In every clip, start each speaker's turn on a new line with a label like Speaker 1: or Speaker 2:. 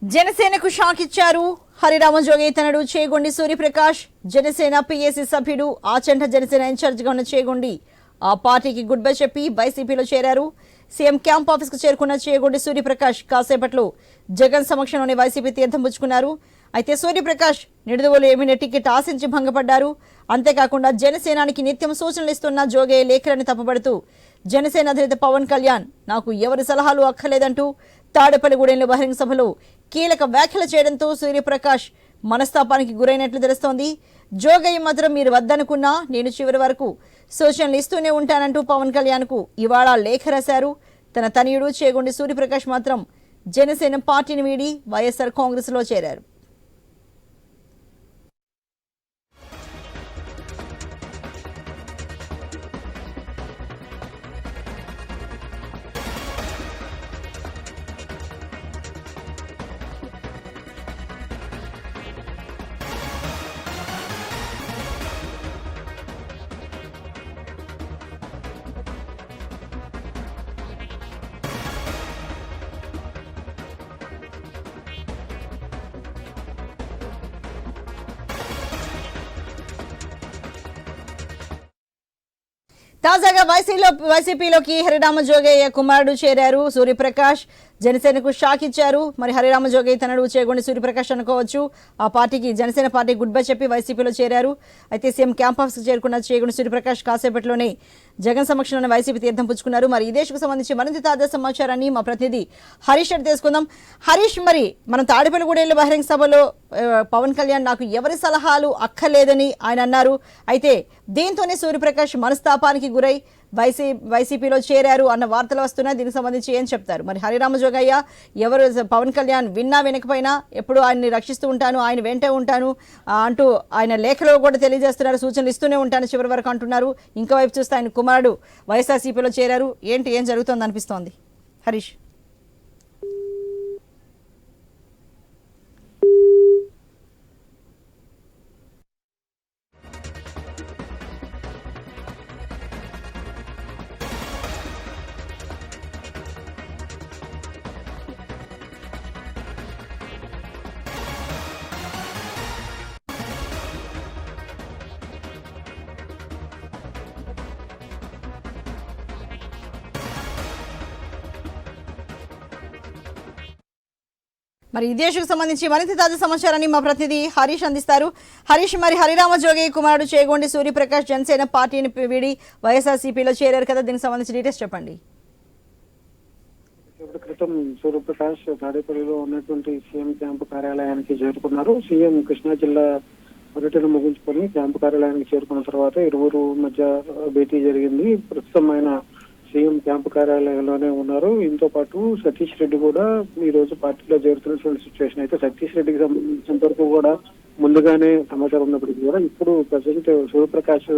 Speaker 1: జనసేనకు షాక్ ఇచ్చారు హరిరామజోగి తనడు చేగొండి సూర్యప్రకాష్. జనసేన పిఎసి సభ్యుడు ఆచంట జనసేన ఇన్ఛార్జిగా ఉన్న చేగొండి ఆ పార్టీకి గుడ్ బై చెప్పి వైసీపీలో చేరారు. సీఎం క్యాంప్ ఆఫీస్ కు చేరుకున్న చేగొండి సూర్యప్రకాష్ కాసేపట్లో జగన్ సమక్షంలోని వైసీపీ తీర్థం పుచ్చుకున్నారు. అయితే సూర్యప్రకాష్ నిడుదవోలు ఎమ్మెల్యే టికెట్ ఆశించి భంగపడ్డారు. అంతేకాకుండా జనసేనానికి నిత్యం సూచనలు ఇస్తున్న జోగే లేఖలని తప్పుపడుతూ జనసేన అధినేత పవన్ కళ్యాణ్ నాకు ఎవరి సలహాలు అక్కర్లేదంటూ తాడేపల్లిగూడెంలో బహిరంగ సభలో కీలక వ్యాఖ్యలు చేయడంతో సూర్యప్రకాష్ మనస్తాపానికి గురైనట్లు తెలుస్తోంది. జోగయ్య మాత్రం మీరు వద్దనుకున్నా నేను చివరి వరకు సూచనలు ఇస్తూనే ఉంటానంటూ పవన్ కళ్యాణ్ కు ఇవాళ లేఖ రాశారు. తన తనయుడు చేగొండి సూర్యప్రకాష్ మాత్రం జనసేన పార్టీని వీడి వైఎస్ఆర్ కాంగ్రెస్ లో చేరారు. తాజాగా వైసీపీలోకి హరిరామజోగయ్య కుమారుడు చేరారు సూర్యప్రకాష్. జనసేనకు షాక్ ఇచ్చారు. మరి హరిరామజోగయ్య తనడు చేగొండి సూర్యప్రకాష్ అనుకోవచ్చు. ఆ పార్టీకి జనసేన పార్టీ గుడ్ బై చెప్పి వైసీపీలో చేరారు. అయితే సీఎం క్యాంప్ ఆఫీస్కి చేరుకున్న చేగొండి సూర్యప్రకాష్ కాసేపట్లోనే జగన్ సమక్షంలోనే వైసీపీ తీర్థం పుచ్చుకున్నారు. మరి ఈ దేశకు సంబంధించి మరింత తాజా సమాచారాన్ని మా ప్రతినిధి హరీష్ అడిగి తెలుసుకుందాం. హరీష్, మరి మనం తాడేపల్లిగూడెంలో బహిరంగ సభలో పవన్ కళ్యాణ్ నాకు ఎవరి సలహాలు అక్కర్లేదని ఆయన అన్నారు. అయితే దీంతోనే సూర్యప్రకాష్ మనస్తాపానికి గురై వైసీపీలో చేరారు అన్న వార్తలు వస్తున్నాయి. దీనికి సంబంధించి ఏం చెప్తారు? మరి హరిరామజోగయ్య ఎవరు పవన్ కళ్యాణ్ విన్నా వినకపోయినా ఎప్పుడు ఆయన్ని రక్షిస్తూ ఉంటాను, ఆయన వెంటే ఉంటాను అంటూ ఆయన లేఖలో కూడా తెలియజేస్తున్నారు. సూచనలు ఇస్తూనే ఉంటాను చివరి వరకు అంటున్నారు. ఇంకో వైపు చూస్తే ఆయన కుమారుడు వైఎస్ఆర్సీపీలో చేరారు. ఏం జరుగుతుంది అనిపిస్తోంది హరీష్? మరి ఈ దేశకు సంబంధించి మరింత తాజా సమాచారాన్ని మా ప్రతినిధి హరీష్ అందిస్తారు. హరీష్, మరి హరిరామజోగయ్య కుమారుడు చేగొండి సూర్యప్రకాష్ జనసేన పార్టీని వీడి వైఎస్ఆర్సీపీలో చేరారు కదా, దీనికి సంబంధించి డీటెయిల్స్ చెప్పండి.
Speaker 2: క్రితం సూర్యప్రకాష్ తాడేపల్లిలో ఉన్నటువంటి సీఎం క్యాంపు కార్యాలయానికి చేరుకున్నారు. సీఎం కృష్ణా జిల్లా పర్యటన ముగించుకొని క్యాంపు కార్యాలయానికి చేరుకున్న తర్వాత ఇరువురు మధ్య భేటీ జరిగింది. ప్రస్తుతం ఆయన సీఎం క్యాంపు కార్యాలయంలోనే ఉన్నారు. దీంతో పాటు సతీష్ రెడ్డి కూడా ఈ రోజు పార్టీలో చేరుతున్నటువంటి సిచ్యువేషన్. అయితే సతీష్ రెడ్డికి సంబంధించినంత వరకు కూడా ముందుగానే సమాచారం ఉన్నప్పటికీ కూడా ఇప్పుడు ప్రజెంట్ సూర్యప్రకాష్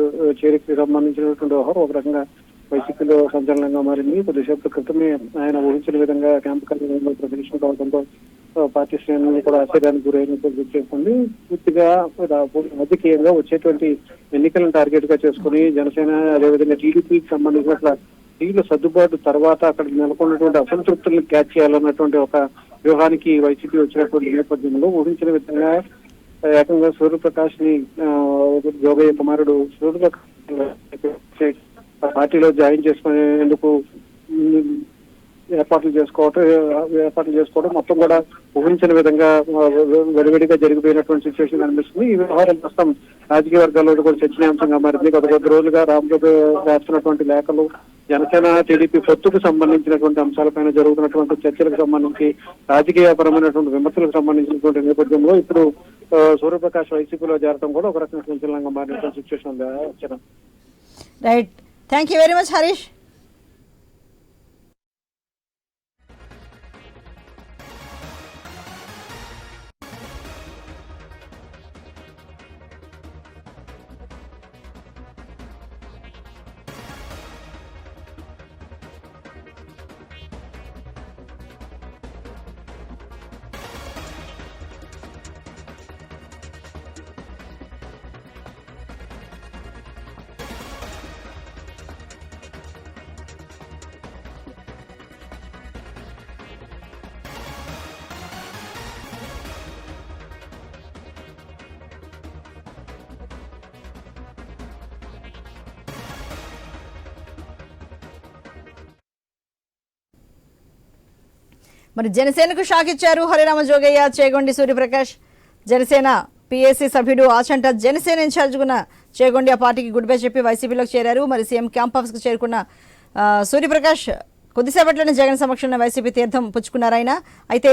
Speaker 2: చేరికకి సంబంధించినటువంటి వ్యవహారం ఒక రకంగా వైసీపీలో సంచలనంగా మారింది. కొద్దిసేపటి క్రితమే ఆయన ఊహించిన విధంగా క్యాంపు కార్యాలయంలో ప్రదర్శన కావడంతో పార్టీ శ్రేణులు కూడా ఆశ్చర్యానికి గురైనట్టు చేస్తుంది. పూర్తిగా రాజకీయంగా వచ్చేటువంటి ఎన్నికలను టార్గెట్ గా చేసుకుని జనసేన అదేవిధంగా టీడీపీకి సంబంధించిన సీట్ల సర్దుబాటు తర్వాత అక్కడ నెలకొన్నటువంటి అసంతృప్తులను క్యాచ్ చేయాలన్నటువంటి ఒక వ్యూహానికి వైసీపీ వచ్చినటువంటి నేపథ్యంలో ఊహించిన విధంగా ఏకంగా సూర్యప్రకాష్ ని జోగయ్య కుమారుడు సూర్యప్రకాష్ పార్టీలో జాయిన్ చేసుకునేందుకు ఏర్పాట్లు చేసుకోవడం మొత్తం కూడా ఊహించిన విధంగా వెడివెడిగా జరిగిపోయినటువంటి సిచ్యువేషన్ అనిపిస్తుంది. ఈ వ్యవహారం ప్రస్తుతం రాజకీయ వర్గాల్లో కూడా చర్చనీయాంశంగా మారింది. గత కొద్ది రోజులుగా రామజోగ రాస్తున్నటువంటి లేఖలు జనసేన టీడీపీ పొత్తుకు సంబంధించినటువంటి అంశాలపైన జరుగుతున్నటువంటి చర్చలకు సంబంధించి రాజకీయపరమైనటువంటి విమర్శలకు సంబంధించినటువంటి నేపథ్యంలో ఇప్పుడు సూర్యప్రకాష్ వైసీపీలో చేరడం కూడా ఒక రకంగా సంచలనంగా మారినటువంటి సిచ్యువేషన్ ఉంది.
Speaker 1: Right, thank you very much Harish. మరి జనసేనకు షాక్ ఇచ్చారు హరిరామ జోగయ్య, చేగొండి సూర్యప్రకాష్. జనసేన పిఎస్సి సభ్యుడు ఆచంట జనసేన ఇన్ఛార్జ్గున్న చేగొండి ఆ పార్టీకి గుడ్ బై చెప్పి వైసీపీలోకి చేరారు. మరి సీఎం క్యాంప్ ఆఫీస్కు చేరుకున్న సూర్యప్రకాష్ కొద్దిసేపట్లోనే జగన్ సమక్షంలో వైసీపీ తీర్థం పుచ్చుకున్నారు ఆయన. అయితే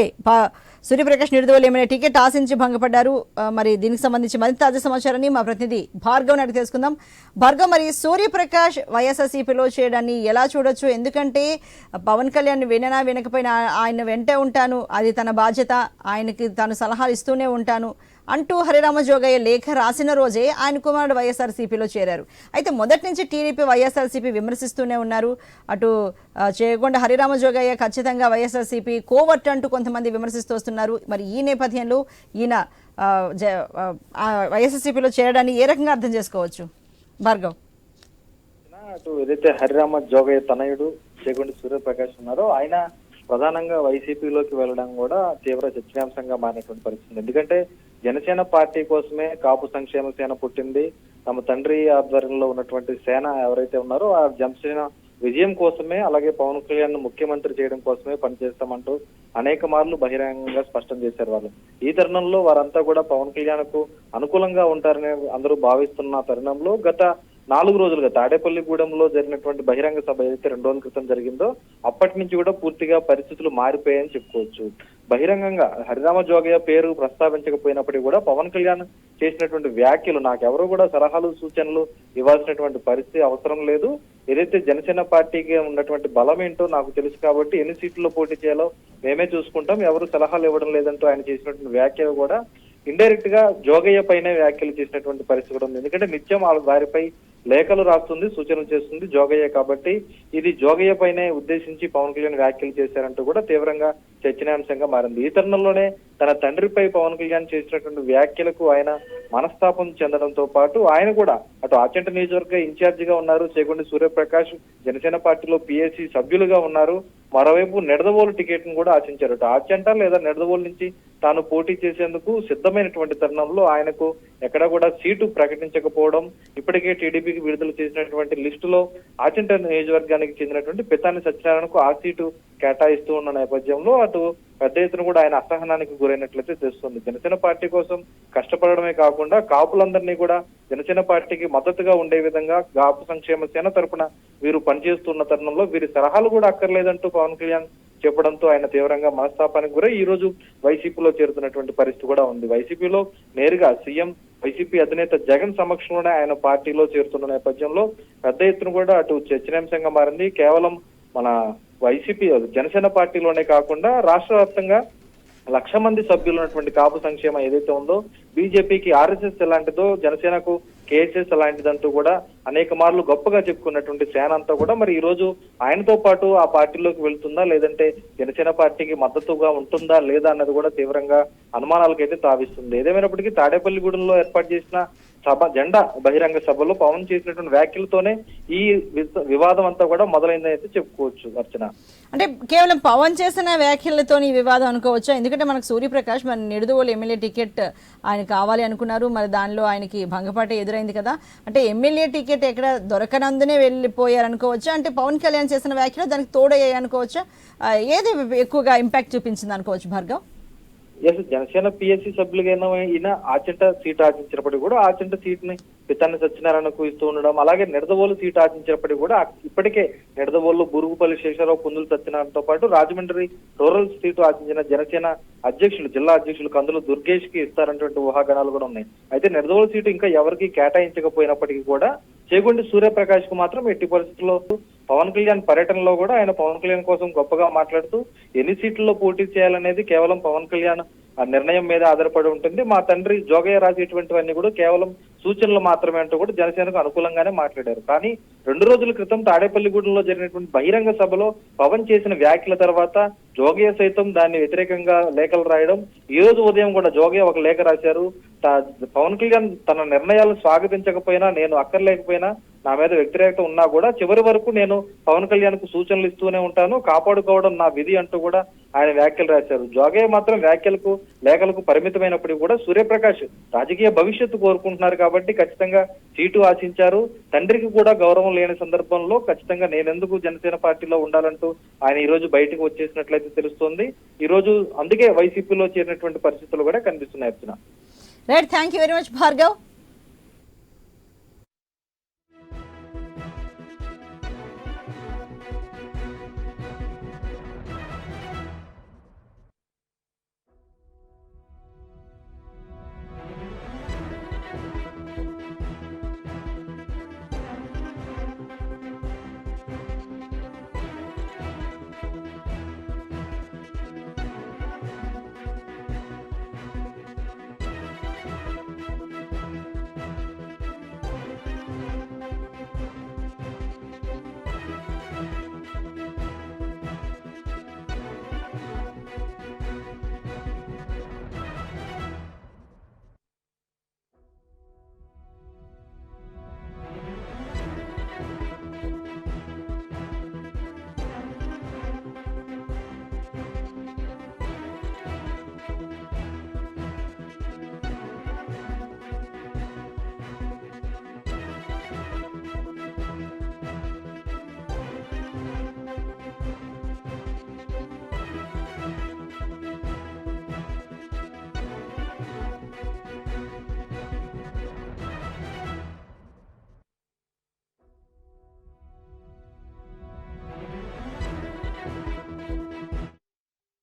Speaker 1: సూర్యప్రకాష్ నిడుదవోలు ఎమ్మెల్యే టికెట్ ఆశించి భంగపడ్డారు. మరి దీనికి సంబంధించి మరింత తాజా సమాచారాన్ని మా ప్రతినిధి భార్గవ్ అడిగి తెలుసుకుందాం. భార్గవ్, మరి సూర్యప్రకాష్ వైఎస్ఆర్సీపీలో చేయడాన్ని ఎలా చూడొచ్చు? ఎందుకంటే పవన్ కళ్యాణ్ విననా వినకపోయినా ఆయన వెంటే ఉంటాను, అది తన బాధ్యత, ఆయనకి తాను సలహాలు ఇస్తూనే ఉంటాను అంటూ హరిరామ జోగయ్య లేఖ రాసిన రోజే ఆయన కుమారుడు వైఎస్ఆర్సీపీలో చేరారు. అయితే మొదటి నుంచి టీడీపీ వైఎస్ఆర్సీపీ విమర్శిస్తూనే ఉన్నారు. అటు చేగొండ హరిరామ జోగయ్య ఖచ్చితంగా వైఎస్ఆర్సీపీ కోవర్ట్ అంటూ కొంతమంది విమర్శిస్తూ వస్తున్నారు. మరి ఈ నేపథ్యంలో ఈయన వైఎస్ఆర్సీపీలో చేరడాన్ని ఏ రకంగా అర్థం చేసుకోవచ్చు భార్గవ్?
Speaker 3: అటు ఏదైతే హరిరామ జోగయ్య తనయుడు చేగొండి సూర్యప్రకాష్ ఉన్నారో ఆయన ప్రధానంగా వైసీపీలోకి వెళ్ళడం కూడా తీవ్ర చర్చనీయాంశంగా మారినటువంటి పరిస్థితి. ఎందుకంటే జనసేన పార్టీ కోసమే కాపు సంక్షేమ సేన పుట్టింది. తమ తండ్రి ఆధ్వర్యంలో ఉన్నటువంటి సేన ఎవరైతే ఉన్నారో ఆ జనసేన విజయం కోసమే, అలాగే పవన్ కళ్యాణ్ ముఖ్యమంత్రి చేయడం కోసమే పనిచేస్తామంటూ అనేక మార్లు బహిరంగంగా స్పష్టం చేశారు వాళ్ళు. ఈ తరుణంలో వారంతా కూడా పవన్ కళ్యాణ్ కు అనుకూలంగా ఉంటారని అందరూ భావిస్తున్న తరుణంలో గత 4 రోజులుగా తాడేపల్లిగూడెంలో జరిగినటువంటి బహిరంగ సభ ఏదైతే 2 రోజుల క్రితం జరిగిందో అప్పటి నుంచి కూడా పూర్తిగా పరిస్థితులు మారిపోయాయని చెప్పుకోవచ్చు. బహిరంగంగా హరిరామ జోగయ్య పేరు ప్రస్తావించకపోయినప్పటికీ కూడా పవన్ కళ్యాణ్ చేసినటువంటి వ్యాఖ్యలు నాకెవరూ కూడా సలహాలు సూచనలు ఇవ్వాల్సినటువంటి పరిస్థితి అవసరం లేదు, ఏదైతే జనసేన పార్టీకి ఉన్నటువంటి బలం ఏంటో నాకు తెలుసు కాబట్టి ఎన్ని సీట్లలో పోటీ చేయాలో మేమే చూసుకుంటాం, ఎవరు సలహాలు ఇవ్వడం లేదంటూ ఆయన చేసినటువంటి వ్యాఖ్యలు కూడా ఇండైరెక్ట్ గా జోగయ్య పైనే వ్యాఖ్యలు చేసినటువంటి పరిస్థితి కూడా ఉంది. ఎందుకంటే నిత్యం వారిపై లేఖలు రాస్తుంది, సూచనలు చేస్తుంది జోగయ్య కాబట్టి ఇది జోగయ్య పైనే ఉద్దేశించి పవన్ కళ్యాణ్ వ్యాఖ్యలు చేశారంటూ కూడా తీవ్రంగా చర్చనీయాంశంగా మారింది. ఈ తరుణంలోనే తన తండ్రిపై పవన్ కళ్యాణ్ చేసినటువంటి వ్యాఖ్యలకు ఆయన మనస్తాపం చెందడంతో పాటు ఆయన కూడా అటు ఆచంట నియోజకవర్గ ఇన్ఛార్జ్ గా ఉన్నారు, చేగొండి సూర్యప్రకాష్ జనసేన పార్టీలో పిఎస్సి సభ్యులుగా ఉన్నారు. మరోవైపు నిడదవోలు టికెట్ ను కూడా ఆశించారు. అటు ఆచంట లేదా నిడదవోలు నుంచి తాను పోటీ చేసేందుకు సిద్ధమైనటువంటి తరుణంలో ఆయనకు ఎక్కడా కూడా సీటు ప్రకటించకపోవడం, ఇప్పటికే టీడీపీకి విడుదల చేసినటువంటి లిస్టులో ఆచంట నియోజకవర్గానికి చెందినటువంటి పితాని సత్యనారాయణకు ఆ సీటు కేటాయిస్తూ ఉన్న నేపథ్యంలో అటు పెద్ద ఎత్తున కూడా ఆయన అసహనానికి గురైనట్లయితే తెలుస్తుంది. జనసేన పార్టీ కోసం కష్టపడడమే కాకుండా కాపులందరినీ కూడా జనసేన పార్టీకి మద్దతుగా ఉండే విధంగా కాపు సంక్షేమ సేన తరపున వీరు పనిచేస్తున్న తరుణంలో వీరి సలహాలు కూడా అక్కర్లేదంటూ పవన్ కళ్యాణ్ చెప్పడంతో ఆయన తీవ్రంగా మనస్తాపానికి గురై ఈ రోజు వైసీపీలో చేరుతున్నటువంటి పరిస్థితి కూడా ఉంది. వైసీపీలో నేరుగా సీఎం వైసీపీ అధినేత జగన్ సమక్షంలోనే ఆయన పార్టీలో చేరుతున్న నేపథ్యంలో పెద్ద ఎత్తున కూడా అటు చర్చనీయాంశంగా మారింది. కేవలం మన వైసీపీ జనసేన పార్టీలోనే కాకుండా రాష్ట్ర వ్యాప్తంగా 1,00,000 మంది సభ్యులు ఉన్నటువంటి కాపు సంక్షేమ ఏదైతే ఉందో బీజేపీకి ఆర్ఎస్ఎస్ ఎలాంటిదో జనసేనకు కేఎస్ఎస్ అలాంటిదంటూ కూడా అనేక మార్లు గొప్పగా చెప్పుకున్నటువంటి సేన అంతా కూడా మరి ఈ రోజు ఆయనతో పాటు ఆ పార్టీలోకి వెళ్తుందా లేదంటే జనసేన పార్టీకి మద్దతుగా ఉంటుందా లేదా అన్నది కూడా తీవ్రంగా అనుమానాలకైతే తావిస్తుంది. ఏదేమైనప్పటికీ తాడేపల్లిగూడెంలో ఏర్పాటు చేసిన సభ జెండా బహిరంగ సభలో పవన్ చేసినటువంటి వ్యాఖ్యలతోనే ఈ వివాదం అంతా కూడా మొదలైందని అయితే చెప్పుకోవచ్చు. అర్చన,
Speaker 1: అంటే కేవలం పవన్ చేసిన వ్యాఖ్యలతో ఈ వివాదం అనుకోవచ్చా? ఎందుకంటే మనకు సూర్యప్రకాష్ మన నిడుదవోలు ఎమ్మెల్యే టికెట్ ఆయన కావాలి అనుకున్నారు, మరి దానిలో ఆయనకి భంగపాటు ఎదురైంది కదా. అంటే ఎమ్మెల్యే టికెట్ ఎక్కడ దొరకనందునే వెళ్ళిపోయారు అనుకోవచ్చా? అంటే పవన్ కళ్యాణ్ చేసిన వ్యాఖ్యలు దానికి తోడయ్యాయి అనుకోవచ్చా? ఏది ఎక్కువగా ఇంపాక్ట్ చూపించింది అనుకోవచ్చు భార్గవ్?
Speaker 3: జనసేన పిఎస్సి సభ్యులుగా ఈయన ఆచంట సీట్ ఆశించినప్పటికీ కూడా ఆచంట సీట్ ని పితాని సత్యనారాయణకు ఇస్తూ ఉండడం, అలాగే నిడదవోలు సీట్ ఆశించినప్పటికీ కూడా ఇప్పటికే నిడదవోలు బురుగుపల్లి శేషారావు కుందులు సత్యనారాయణతో పాటు రాజమండ్రి రూరల్ సీటు ఆశించిన జనసేన అధ్యక్షులు జిల్లా అధ్యక్షులు కందులు దుర్గేష్ కి ఇస్తారన్నటువంటి ఊహాగానాలు కూడా ఉన్నాయి. అయితే నిడదవోలు సీటు ఇంకా ఎవరికి కేటాయించకపోయినప్పటికీ కూడా చేగొండి సూర్యప్రకాష్ కు మాత్రం ఎట్టి పరిస్థితుల్లో పవన్ కళ్యాణ్ పర్యటనలో కూడా ఆయన పవన్ కళ్యాణ్ కోసం గొప్పగా మాట్లాడుతూ ఎన్ని సీట్లలో పోటీ చేయాలనేది కేవలం పవన్ కళ్యాణ్ ఆ నిర్ణయం మీద ఆధారపడి ఉంటుంది, మా తండ్రి జోగయ్య రాసేటువంటివన్నీ కూడా కేవలం సూచనలు మాత్రమే అంటూ కూడా జనసేనకు అనుకూలంగానే మాట్లాడారు. కానీ 2 రోజుల క్రితం తాడేపల్లిగూడెంలో జరిగినటువంటి బహిరంగ సభలో పవన్ చేసిన వ్యాఖ్యల తర్వాత జోగయ్య సైతం దాన్ని వ్యతిరేకంగా లేఖలు రాయడం, ఈ రోజు ఉదయం కూడా జోగయ్య ఒక లేఖ రాశారు. పవన్ కళ్యాణ్ తన నిర్ణయాలను స్వాగతించకపోయినా నేను అక్కర్లేకపోయినా నా మీద వ్యతిరేకత ఉన్నా కూడా చివరి వరకు నేను పవన్ కళ్యాణ్ కు సూచనలు ఇస్తూనే ఉంటాను, కాపాడుకోవడం నా విధి అంటూ కూడా ఆయన వ్యాఖ్యలు రాశారు. జోగయ్య మాత్రం వ్యాఖ్యలకు లేఖలకు పరిమితమైనప్పటికీ కూడా సూర్యప్రకాష్ రాజకీయ భవిష్యత్తు కోరుకుంటున్నారు కాబట్టి ఖచ్చితంగా సీటు ఆశించారు. తండ్రికి కూడా గౌరవం లేని సందర్భంలో ఖచ్చితంగా నేనెందుకు జనసేన పార్టీలో ఉండాలంటూ ఆయన ఈ రోజు బయటకు వచ్చేసినట్లయితే తెలుస్తోంది. ఈ రోజు అందుకే వైసీపీలో చేరినటువంటి పరిస్థితులు కూడా కనిపిస్తున్నాయి.
Speaker 1: Right, thank you very much Bhargav.